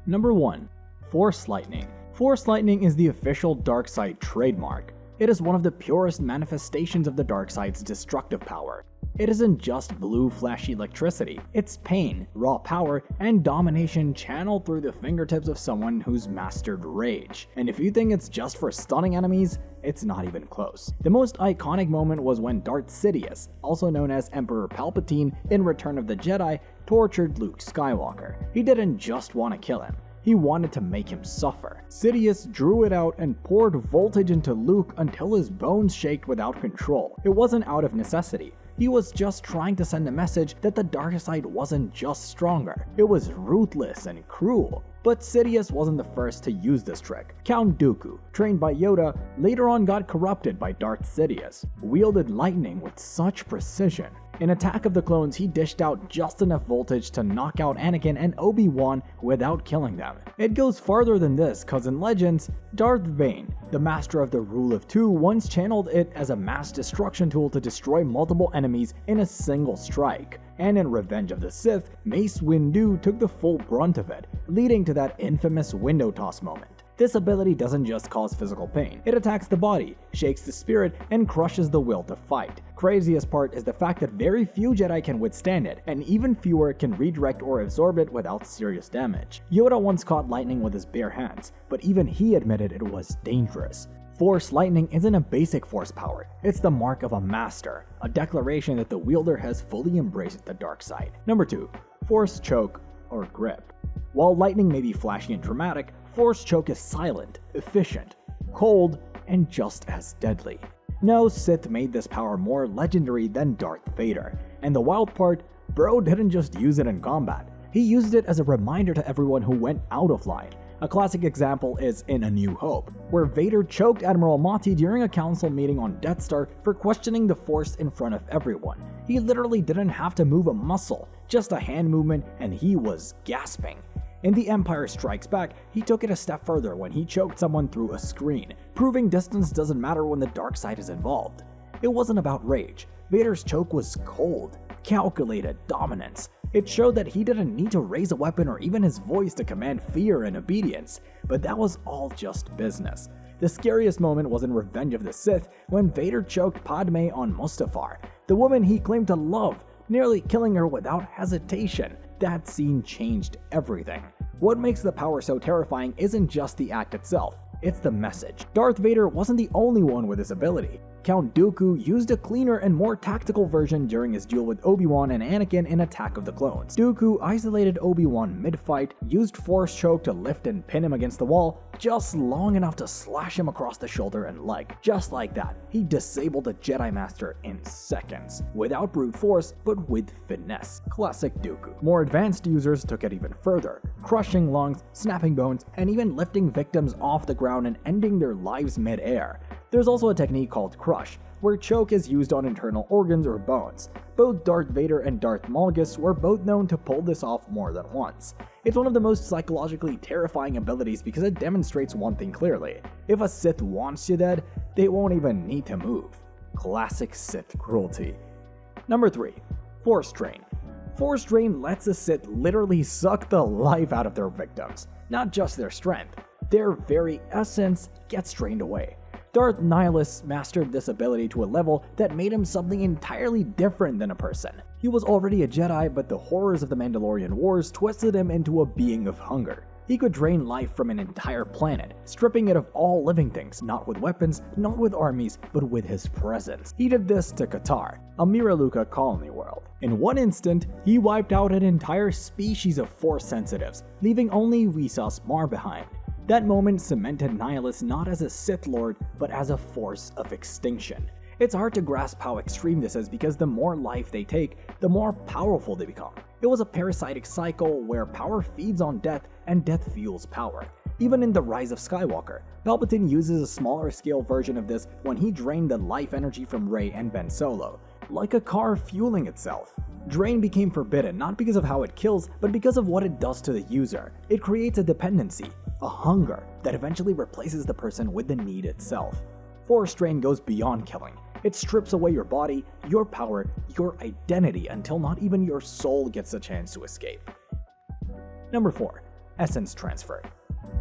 Number 1. Force Lightning. Force Lightning is the official Darkseid trademark. It is one of the purest manifestations of the Darkseid's destructive power. It isn't just blue flashy electricity, it's pain, raw power, and domination channeled through the fingertips of someone who's mastered rage. And if you think it's just for stunning enemies, it's not even close. The most iconic moment was when Darth Sidious, also known as Emperor Palpatine in Return of the Jedi, tortured Luke Skywalker. He didn't just want to kill him. He wanted to make him suffer. Sidious drew it out and poured voltage into Luke until his bones shaked without control. It wasn't out of necessity. He was just trying to send a message that the dark side wasn't just stronger. It was ruthless and cruel. But Sidious wasn't the first to use this trick. Count Dooku, trained by Yoda, later on got corrupted by Darth Sidious, wielded lightning with such precision. In Attack of the Clones, he dished out just enough voltage to knock out Anakin and Obi-Wan without killing them. It goes farther than this, cause in Legends, Darth Bane, the master of the Rule of Two, once channeled it as a mass destruction tool to destroy multiple enemies in a single strike. And in Revenge of the Sith, Mace Windu took the full brunt of it, leading to that infamous window toss moment. This ability doesn't just cause physical pain, it attacks the body, shakes the spirit, and crushes the will to fight. Craziest part is the fact that very few Jedi can withstand it, and even fewer can redirect or absorb it without serious damage. Yoda once caught lightning with his bare hands, but even he admitted it was dangerous. Force Lightning isn't a basic force power, it's the mark of a master, a declaration that the wielder has fully embraced the dark side. Number 2. Force Choke or Grip. While lightning may be flashy and dramatic, Force Choke is silent, efficient, cold, and just as deadly. No Sith made this power more legendary than Darth Vader, and the wild part, bro didn't just use it in combat, he used it as a reminder to everyone who went out of line. A classic example is in A New Hope, where Vader choked Admiral Motti during a council meeting on Death Star for questioning the Force in front of everyone. He literally didn't have to move a muscle, just a hand movement, and he was gasping. In The Empire Strikes Back, he took it a step further when he choked someone through a screen, proving distance doesn't matter when the dark side is involved. It wasn't about rage. Vader's choke was cold, calculated dominance. It showed that he didn't need to raise a weapon or even his voice to command fear and obedience, but that was all just business. The scariest moment was in Revenge of the Sith when Vader choked Padme on Mustafar, the woman he claimed to love, nearly killing her without hesitation. That scene changed everything. What makes the power so terrifying isn't just the act itself, it's the message. Darth Vader wasn't the only one with this ability. Count Dooku used a cleaner and more tactical version during his duel with Obi-Wan and Anakin in Attack of the Clones. Dooku isolated Obi-Wan mid-fight, used Force Choke to lift and pin him against the wall, just long enough to slash him across the shoulder and leg. Just like that, he disabled a Jedi Master in seconds, without brute force, but with finesse. Classic Dooku. More advanced users took it even further, crushing lungs, snapping bones, and even lifting victims off the ground and ending their lives mid-air. There's also a technique called Crush, where choke is used on internal organs or bones. Both Darth Vader and Darth Malgus were both known to pull this off more than once. It's one of the most psychologically terrifying abilities because it demonstrates one thing clearly. If a Sith wants you dead, they won't even need to move. Classic Sith cruelty. Number 3. Force Drain. Force Drain lets a Sith literally suck the life out of their victims. Not just their strength, their very essence gets drained away. Darth Nihilus mastered this ability to a level that made him something entirely different than a person. He was already a Jedi, but the horrors of the Mandalorian Wars twisted him into a being of hunger. He could drain life from an entire planet, stripping it of all living things, not with weapons, not with armies, but with his presence. He did this to Qatar, a Miraluka colony world. In one instant, he wiped out an entire species of Force sensitives, leaving only Visas Mar behind. That moment cemented Nihilus not as a Sith Lord, but as a force of extinction. It's hard to grasp how extreme this is because the more life they take, the more powerful they become. It was a parasitic cycle where power feeds on death and death fuels power. Even in The Rise of Skywalker, Palpatine uses a smaller scale version of this when he drained the life energy from Rey and Ben Solo, like a car fueling itself. Drain became forbidden not because of how it kills, but because of what it does to the user. It creates a dependency, a hunger, that eventually replaces the person with the need itself. Force Drain goes beyond killing. It strips away your body, your power, your identity until not even your soul gets a chance to escape. Number 4. Essence Transfer.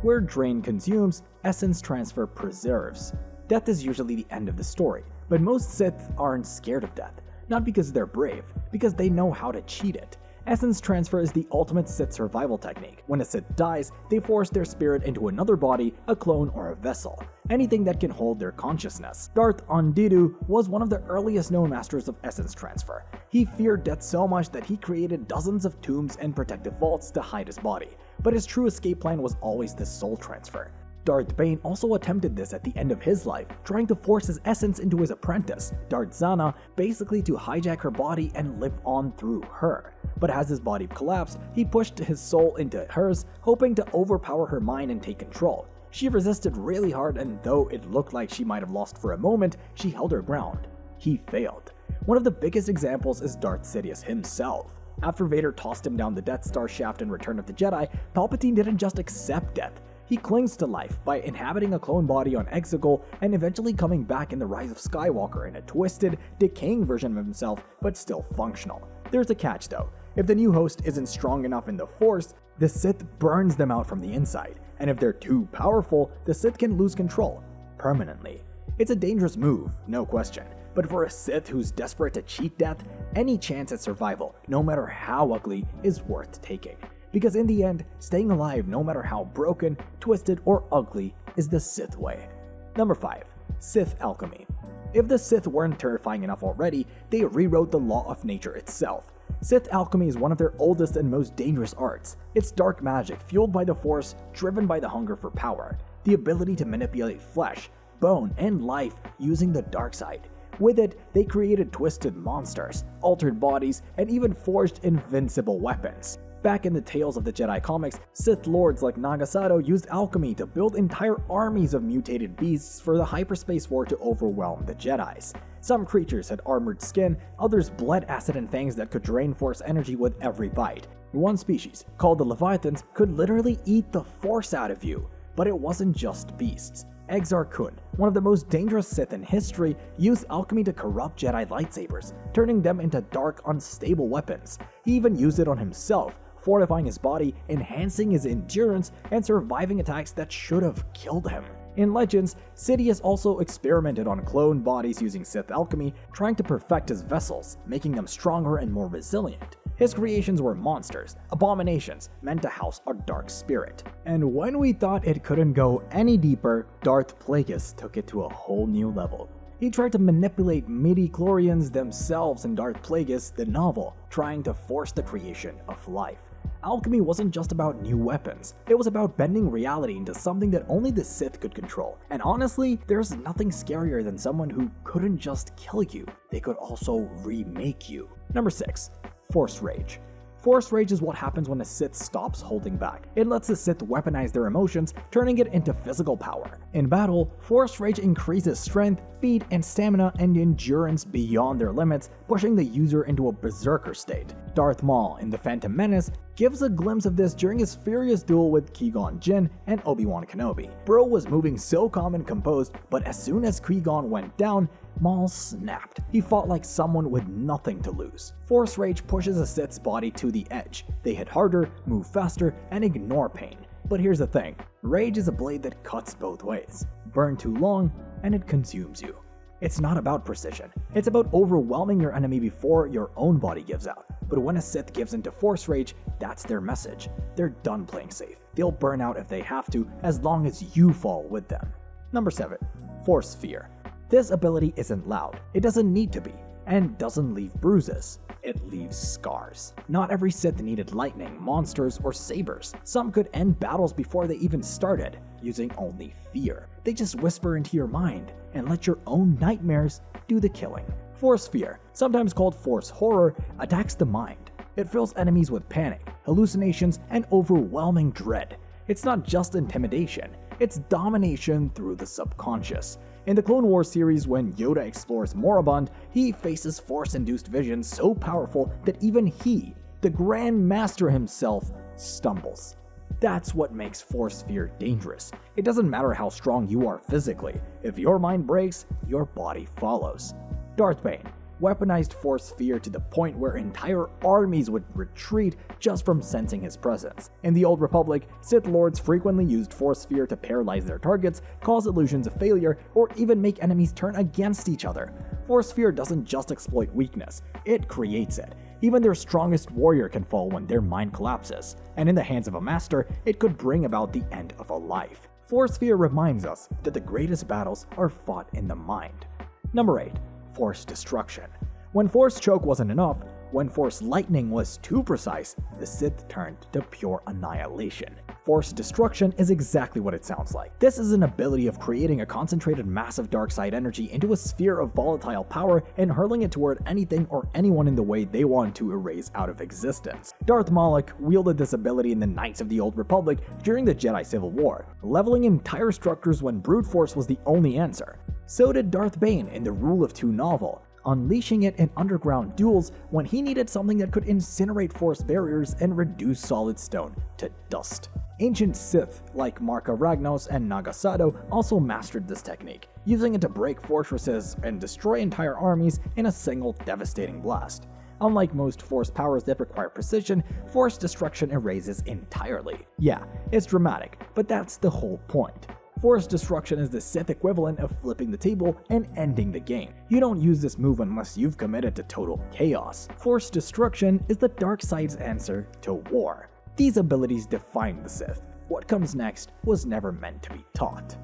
Where drain consumes, essence transfer preserves. Death is usually the end of the story, but most Sith aren't scared of death, not because they're brave, because they know how to cheat it. Essence transfer is the ultimate Sith survival technique. When a Sith dies, they force their spirit into another body, a clone, or a vessel, anything that can hold their consciousness. Darth Ondidu was one of the earliest known masters of essence transfer. He feared death so much that he created dozens of tombs and protective vaults to hide his body, but his true escape plan was always the soul transfer. Darth Bane also attempted this at the end of his life, trying to force his essence into his apprentice, Darth Zana, basically to hijack her body and live on through her. But as his body collapsed, he pushed his soul into hers, hoping to overpower her mind and take control. She resisted really hard, and though it looked like she might have lost for a moment, she held her ground. He failed. One of the biggest examples is Darth Sidious himself. After Vader tossed him down the Death Star shaft in Return of the Jedi, Palpatine didn't just accept death. He clings to life by inhabiting a clone body on Exegol and eventually coming back in The Rise of Skywalker in a twisted, decaying version of himself, but still functional. There's a catch though. If the new host isn't strong enough in the Force, the Sith burns them out from the inside, and if they're too powerful, the Sith can lose control permanently. It's a dangerous move, no question, but for a Sith who's desperate to cheat death, any chance at survival, no matter how ugly, is worth taking. Because in the end, staying alive no matter how broken, twisted, or ugly is the Sith way. Number 5. Sith Alchemy. If the Sith weren't terrifying enough already, they rewrote the law of nature itself. Sith Alchemy is one of their oldest and most dangerous arts. It's dark magic fueled by the Force, driven by the hunger for power, the ability to manipulate flesh, bone, and life using the dark side. With it, they created twisted monsters, altered bodies, and even forged invincible weapons. Back in the Tales of the Jedi comics, Sith lords like Nagasato used alchemy to build entire armies of mutated beasts for the hyperspace war to overwhelm the Jedis. Some creatures had armored skin, others bled acid and fangs that could drain Force energy with every bite. One species, called the Leviathans, could literally eat the Force out of you. But it wasn't just beasts. Exar Kun, one of the most dangerous Sith in history, used alchemy to corrupt Jedi lightsabers, turning them into dark, unstable weapons. He even used it on himself, fortifying his body, enhancing his endurance, and surviving attacks that should have killed him. In Legends, Sidious also experimented on clone bodies using Sith alchemy, trying to perfect his vessels, making them stronger and more resilient. His creations were monsters, abominations, meant to house a dark spirit. And when we thought it couldn't go any deeper, Darth Plagueis took it to a whole new level. He tried to manipulate midi-chlorians themselves in Darth Plagueis, the novel, trying to force the creation of life. Alchemy wasn't just about new weapons, it was about bending reality into something that only the Sith could control. And honestly, there's nothing scarier than someone who couldn't just kill you, they could also remake you. Number 6. Force Rage. Force Rage is what happens when a Sith stops holding back. It lets the Sith weaponize their emotions, turning it into physical power. In battle, Force Rage increases strength, speed, and stamina and endurance beyond their limits, pushing the user into a berserker state. Darth Maul in The Phantom Menace gives a glimpse of this during his furious duel with Qui-Gon Jinn and Obi-Wan Kenobi. Bro was moving so calm and composed, but as soon as Qui-Gon went down, Maul snapped. He fought like someone with nothing to lose. Force Rage pushes a Sith's body to the edge. They hit harder, move faster, and ignore pain. But here's the thing, rage is a blade that cuts both ways. Burn too long, and it consumes you. It's not about precision. It's about overwhelming your enemy before your own body gives out. But when a Sith gives into Force Rage, that's their message. They're done playing safe. They'll burn out if they have to, as long as you fall with them. Number 7. Force Fear. This ability isn't loud, it doesn't need to be, and doesn't leave bruises. It leaves scars. Not every Sith needed lightning, monsters, or sabers. Some could end battles before they even started, using only fear. They just whisper into your mind, and let your own nightmares do the killing. Force Fear, sometimes called Force Horror, attacks the mind. It fills enemies with panic, hallucinations, and overwhelming dread. It's not just intimidation, it's domination through the subconscious. In the Clone Wars series, when Yoda explores Moribund, he faces Force-induced visions so powerful that even he, the Grand Master himself, stumbles. That's what makes Force Fear dangerous. It doesn't matter how strong you are physically. If your mind breaks, your body follows. Darth Bane. weaponized Force fear to the point where entire armies would retreat just from sensing his presence. In the Old Republic, Sith Lords frequently used Force fear to paralyze their targets, cause illusions of failure, or even make enemies turn against each other. Force fear doesn't just exploit weakness, it creates it. Even their strongest warrior can fall when their mind collapses, and in the hands of a master, it could bring about the end of a life. Force fear reminds us that the greatest battles are fought in the mind. Number 8. Force destruction. When Force choke wasn't enough, when Force lightning was too precise, the Sith turned to pure annihilation. Force destruction is exactly what it sounds like. This is an ability of creating a concentrated mass of dark side energy into a sphere of volatile power and hurling it toward anything or anyone in the way they want to erase out of existence. Darth Maul wielded this ability in the Knights of the Old Republic during the Jedi Civil War, leveling entire structures when brute force was the only answer. So did Darth Bane in the Rule of Two novel, unleashing it in underground duels when he needed something that could incinerate force barriers and reduce solid stone to dust. Ancient Sith like Marka Ragnos and Naga Sato also mastered this technique, using it to break fortresses and destroy entire armies in a single devastating blast. Unlike most force powers that require precision, force destruction erases entirely. Yeah, it's dramatic, but that's the whole point. Force destruction is the Sith equivalent of flipping the table and ending the game. You don't use this move unless you've committed to total chaos. Force destruction is the dark side's answer to war. These abilities define the Sith. What comes next was never meant to be taught.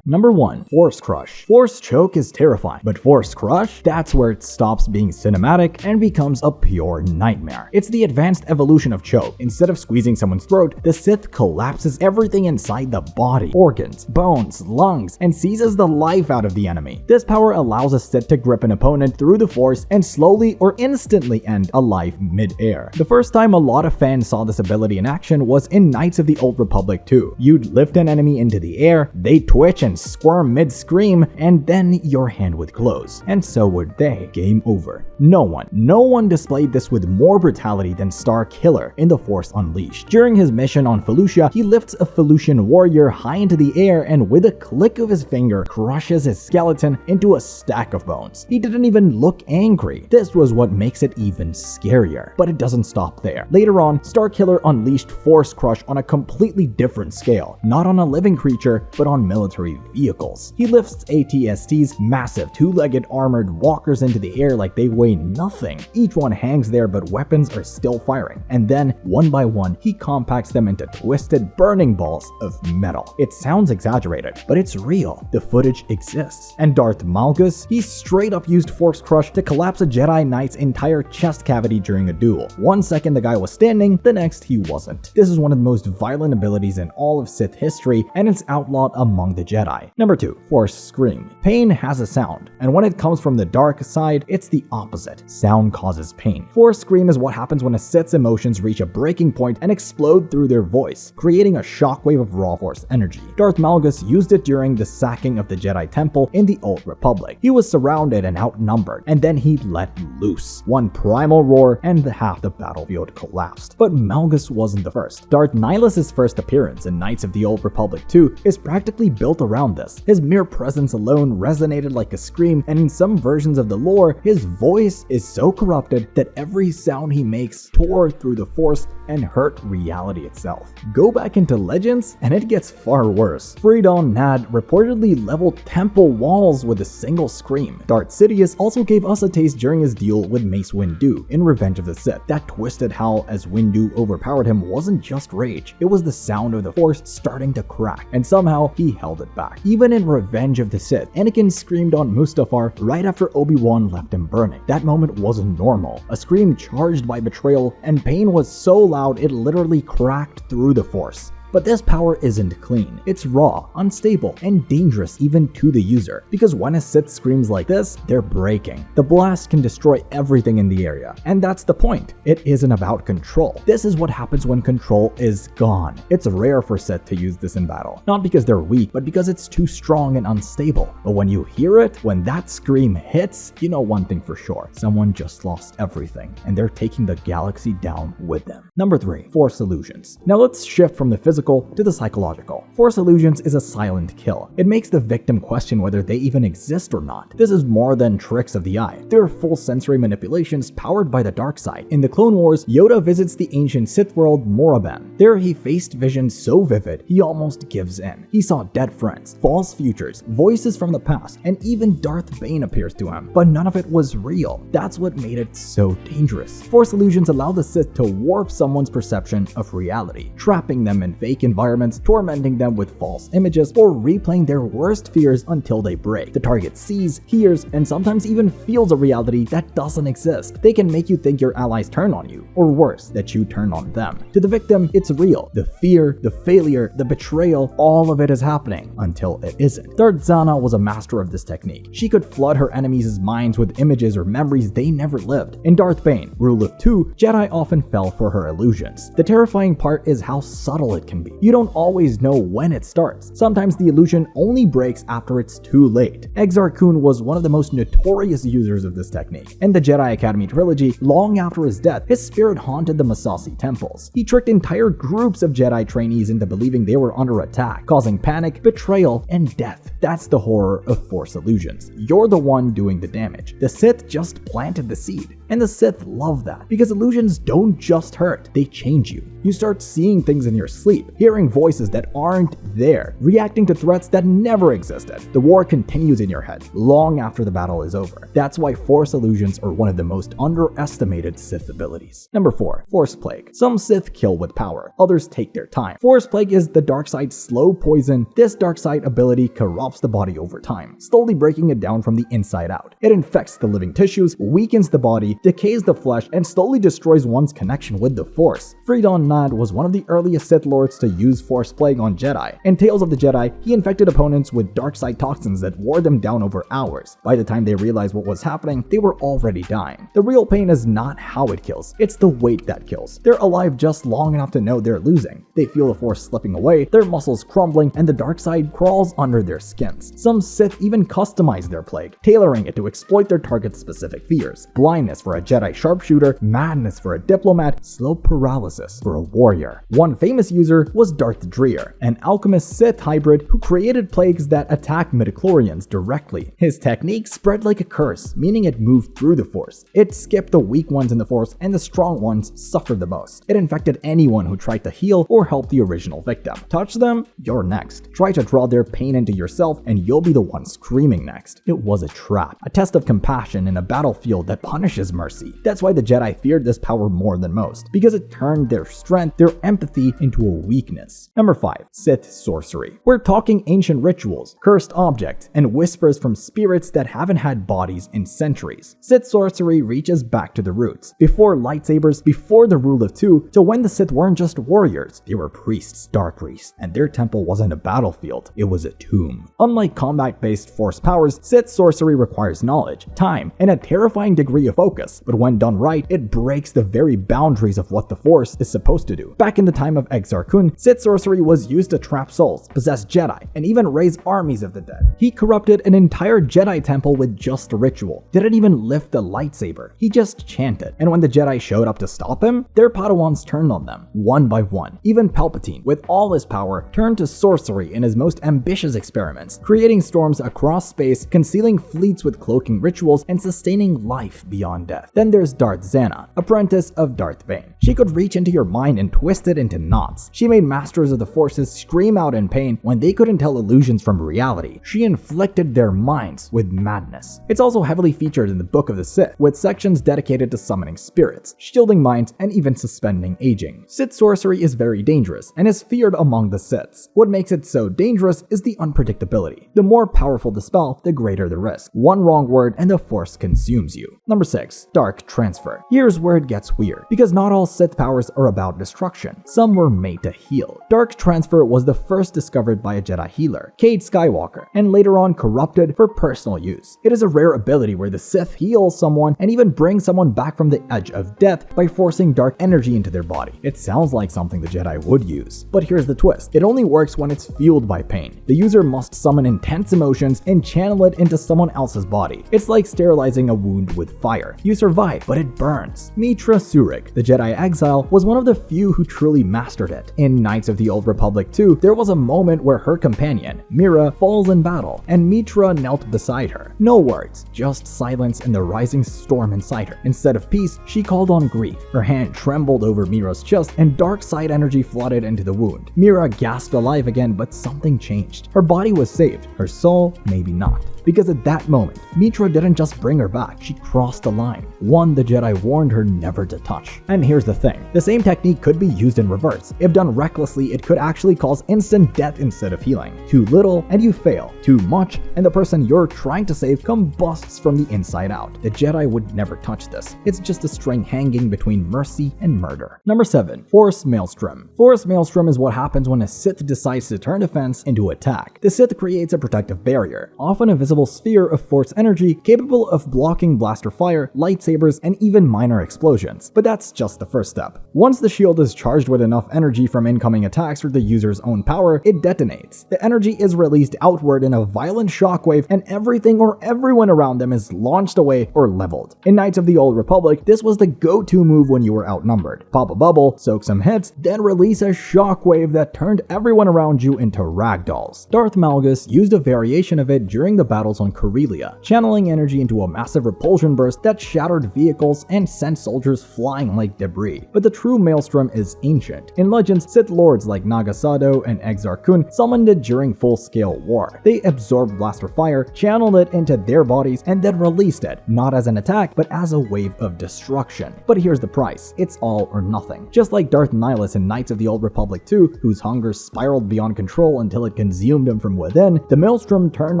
Number 1. Force Crush. Force Choke is terrifying, but Force Crush? That's where it stops being cinematic and becomes a pure nightmare. It's the advanced evolution of Choke. Instead of squeezing someone's throat, the Sith collapses everything inside the body, organs, bones, lungs, and seizes the life out of the enemy. This power allows a Sith to grip an opponent through the Force and slowly or instantly end a life mid-air. The first time a lot of fans saw this ability in action was in Knights of the Old Republic 2. You'd lift an enemy into the air, they'd twitch and squirm mid-scream, and then your hand would close. And so would they. Game over. No one displayed this with more brutality than Star Killer in The Force Unleashed. During his mission on Felucia, he lifts a Felucian warrior high into the air and with a click of his finger crushes his skeleton into a stack of bones. He didn't even look angry. This was what makes it even scarier. But it doesn't stop there. Later on, Star Killer unleashed Force Crush on a completely different scale. Not on a living creature, but on military vehicles. He lifts ATST's massive two-legged armored walkers into the air like they weigh nothing. Each one hangs there, but weapons are still firing. And then, one by one, he compacts them into twisted, burning balls of metal. It sounds exaggerated, but it's real. The footage exists. And Darth Malgus, he straight up used Force Crush to collapse a Jedi Knight's entire chest cavity during a duel. 1 second the guy was standing, the next he wasn't. This is one of the most violent abilities in all of Sith history, and it's outlawed among the Jedi. Number 2. Force Scream. Pain has a sound, and when it comes from the dark side, it's the opposite. Sound causes pain. Force Scream is what happens when a Sith's emotions reach a breaking point and explode through their voice, creating a shockwave of raw force energy. Darth Malgus used it during the sacking of the Jedi Temple in the Old Republic. He was surrounded and outnumbered, and then he let loose. One primal roar, and half the battlefield collapsed. But Malgus wasn't the first. Darth Nihilus' first appearance in Knights of the Old Republic 2 is practically built around this. His mere presence alone resonated like a scream, and in some versions of the lore, his voice is so corrupted that every sound he makes tore through the Force and hurt reality itself. Go back into Legends, and it gets far worse. Freedon Nad reportedly leveled temple walls with a single scream. Darth Sidious also gave us a taste during his duel with Mace Windu in Revenge of the Sith. That twisted howl as Windu overpowered him wasn't just rage, it was the sound of the Force starting to crack, and somehow he held it back. Even in Revenge of the Sith, Anakin screamed on Mustafar right after Obi-Wan left him burning. That moment wasn't normal. A scream charged by betrayal, and pain was so loud it literally cracked through the Force. But this power isn't clean. It's raw, unstable, and dangerous even to the user. Because when a Sith screams like this, they're breaking. The blast can destroy everything in the area. And that's the point. It isn't about control. This is what happens when control is gone. It's rare for Sith to use this in battle. Not because they're weak, but because it's too strong and unstable. But when you hear it, when that scream hits, you know one thing for sure. Someone just lost everything, and they're taking the galaxy down with them. Number 3. Force Illusions. Now let's shift from the physical physical to the psychological. Force illusions is a silent kill. It makes the victim question whether they even exist or not. This is more than tricks of the eye. They are full sensory manipulations powered by the dark side. In the Clone Wars, Yoda visits the ancient Sith world Moraban. There he faced visions so vivid, he almost gives in. He saw dead friends, false futures, voices from the past, and even Darth Bane appears to him. But none of it was real. That's what made it so dangerous. Force illusions allow the Sith to warp someone's perception of reality, trapping them in fake environments, tormenting them with false images, or replaying their worst fears until they break. The target sees, hears, and sometimes even feels a reality that doesn't exist. They can make you think your allies turn on you, or worse, that you turn on them. To the victim, it's real. The fear, the failure, the betrayal, all of it is happening until it isn't. Darth Zana was a master of this technique. She could flood her enemies' minds with images or memories they never lived. In Darth Bane, Rule of Two, Jedi often fell for her illusions. The terrifying part is how subtle it can be. You don't always know when it starts. Sometimes the illusion only breaks after it's too late. Exar Kun was one of the most notorious users of this technique. In the Jedi Academy trilogy, long after his death, his spirit haunted the Massassi temples. He tricked entire groups of Jedi trainees into believing they were under attack, causing panic, betrayal, and death. That's the horror of Force illusions. You're the one doing the damage. The Sith just planted the seed. And the Sith love that, because illusions don't just hurt, they change you. You start seeing things in your sleep, hearing voices that aren't there, reacting to threats that never existed. The war continues in your head, long after the battle is over. That's why Force illusions are one of the most underestimated Sith abilities. Number 4. Force Plague. Some Sith kill with power, others take their time. Force Plague is the dark side's slow poison. This dark side ability corrupts the body over time, slowly breaking it down from the inside out. It infects the living tissues, weakens the body, decays the flesh, and slowly destroys one's connection with the Force. Freedon Nad was one of the earliest Sith Lords to use Force Plague on Jedi. In Tales of the Jedi, he infected opponents with dark side toxins that wore them down over hours. By the time they realized what was happening, they were already dying. The real pain is not how it kills, it's the weight that kills. They're alive just long enough to know they're losing. They feel the Force slipping away, their muscles crumbling, and the dark side crawls under their skins. Some Sith even customize their plague, tailoring it to exploit their target's specific fears. Blindness for a Jedi sharpshooter, madness for a diplomat, slow paralysis for a warrior. One famous user was Darth Dreer, an alchemist Sith hybrid who created plagues that attacked midichlorians directly. His technique spread like a curse, meaning it moved through the Force. It skipped the weak ones in the Force, and the strong ones suffered the most. It infected anyone who tried to heal or help the original victim. Touch them, you're next. Try to draw their pain into yourself, and you'll be the one screaming next. It was a trap, a test of compassion in a battlefield that punishes mercy. That's why the Jedi feared this power more than most, because it turned their strength, their empathy, into a weakness. Number 5. Sith Sorcery. We're talking ancient rituals, cursed objects, and whispers from spirits that haven't had bodies in centuries. Sith Sorcery reaches back to the roots, before lightsabers, before the Rule of Two, to when the Sith weren't just warriors, they were priests, dark priests, and their temple wasn't a battlefield, it was a tomb. Unlike combat-based Force powers, Sith Sorcery requires knowledge, time, and a terrifying degree of focus, but when done right, it breaks the very boundaries of what the Force is supposed to do. Back in the time of Exar Kun, Sith Sorcery was used to trap souls, possess Jedi, and even raise armies of the dead. He corrupted an entire Jedi temple with just a ritual. Didn't even lift a lightsaber. He just chanted. And when the Jedi showed up to stop him, their Padawans turned on them, one by one. Even Palpatine, with all his power, turned to sorcery in his most ambitious experiments, creating storms across space, concealing fleets with cloaking rituals, and sustaining life beyond death. Then there's Darth Zana, apprentice of Darth Bane. She could reach into your mind and twist it into knots. She made masters of the Forces scream out in pain when they couldn't tell illusions from reality. She inflicted their minds with madness. It's also heavily featured in the Book of the Sith, with sections dedicated to summoning spirits, shielding minds, and even suspending aging. Sith sorcery is very dangerous and is feared among the Siths. What makes it so dangerous is the unpredictability. The more powerful the spell, the greater the risk. One wrong word and the Force consumes you. Number 6. Dark Transfer. Here's where it gets weird, because not all Sith powers are about destruction. Some were made to heal. Dark Transfer was the first discovered by a Jedi healer, Cade Skywalker, and later on corrupted for personal use. It is a rare ability where the Sith heal someone and even bring someone back from the edge of death by forcing dark energy into their body. It sounds like something the Jedi would use. But here's the twist. It only works when it's fueled by pain. The user must summon intense emotions and channel it into someone else's body. It's like sterilizing a wound with fire. You survive, but it burns. Mitra Surik, the Jedi exile, was one of the few who truly mastered it. In Knights of the Old Republic 2, there was a moment where her companion, Mira, falls in battle, and Mitra knelt beside her. No words, just silence and the rising storm inside her. Instead of peace, she called on grief. Her hand trembled over Mira's chest, and dark side energy flooded into the wound. Mira gasped alive again, but something changed. Her body was saved, her soul maybe not. Because at that moment, Mitra didn't just bring her back, she crossed the line. One the Jedi warned her never to touch. And here's the thing, the same technique could be used in reverse. If done recklessly, it could actually cause instant death instead of healing. Too little, and you fail. Too much, and the person you're trying to save combusts from the inside out. The Jedi would never touch this. It's just a string hanging between mercy and murder. Number 7. Force Maelstrom. Force Maelstrom is what happens when a Sith decides to turn defense into attack. The Sith creates a protective barrier, often a visible sphere of force energy capable of blocking blaster fire, lightsabers, and even minor explosions. But that's just the first step. Once the shield is charged with enough energy from incoming attacks or the user's own power, it detonates. The energy is released outward in a violent shockwave, and everything or everyone around them is launched away or leveled. In Knights of the Old Republic, this was the go-to move when you were outnumbered. Pop a bubble, soak some hits, then release a shockwave that turned everyone around you into ragdolls. Darth Malgus used a variation of it during the battles on Corellia, channeling energy into a massive repulsion burst that shattered vehicles and sent soldiers flying like debris. But the true Maelstrom is ancient. In Legends, Sith lords like Nagasado and Exar Kun summoned it during full-scale war. They absorbed blaster fire, channeled it into their bodies, and then released it, not as an attack, but as a wave of destruction. But here's the price, it's all or nothing. Just like Darth Nihilus in Knights of the Old Republic 2, whose hunger spiraled beyond control until it consumed him from within, the Maelstrom turned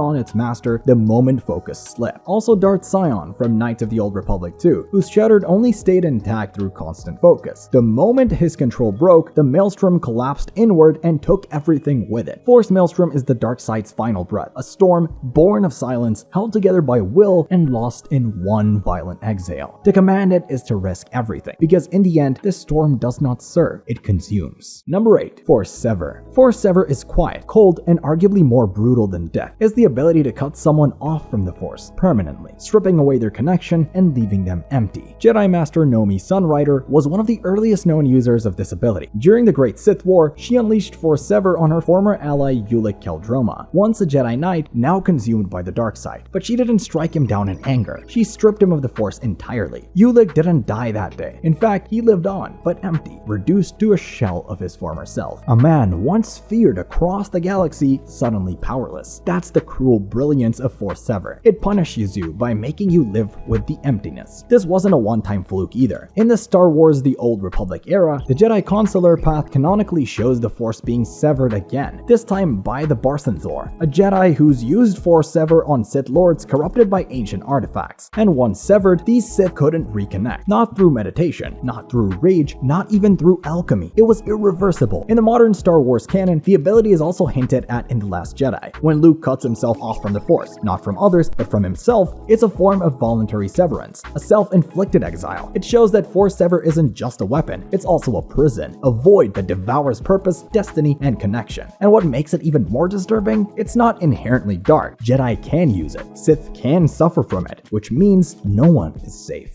on its master the moment focus slipped. Also Darth Sion from Knights of the Old Republic 2, whose shattered only stayed intact through constant focus. The moment his control broke, the Maelstrom collapsed inward and took everything with it. Force Maelstrom is the dark side's final breath, a storm born of silence, held together by will and lost in one violent exhale. To command it is to risk everything, because in the end, this storm does not serve, it consumes. Number 8. Force Sever. Force Sever is quiet, cold, and arguably more brutal than death. It's the ability to cut someone off from the Force permanently, stripping away their connection and leaving them empty. Jedi Master Nomi Sunrider was one of the earliest known users of this ability. During the Great Sith War, she unleashed Force Sever on her former ally Ulic Qel-Droma, once a Jedi Knight, now consumed by the dark side. But she didn't strike him down in anger. She stripped him of the Force entirely. Ulic didn't die that day. In fact, he lived on, but empty, reduced to a shell of his former self. A man once feared across the galaxy, suddenly powerless. That's the cruel brilliance of Force Sever. It punishes you by making you live with the emptiness. This wasn't a one-time fluke either. In the Star Wars The Old Republic era, the Jedi Consular path canonically shows the Force being severed again, this time by the Barsenthor, a Jedi who's used Force Sever on Sith Lords corrupted by ancient artifacts. And once severed, these Sith couldn't reconnect. Not through meditation, not through rage, not even through alchemy. It was irreversible. In the modern Star Wars canon, the ability is also hinted at in The Last Jedi, when Luke cuts himself off from the Force, not from others, but from himself. It's a form of voluntary severance, a self-inflicted exile. It shows that Force Sever isn't just a weapon, it's also a prison, a void that devours purpose, destiny, and connection. And what makes it even more disturbing? It's not inherently dark. Jedi can use it. Sith can suffer from it, which means no one is safe.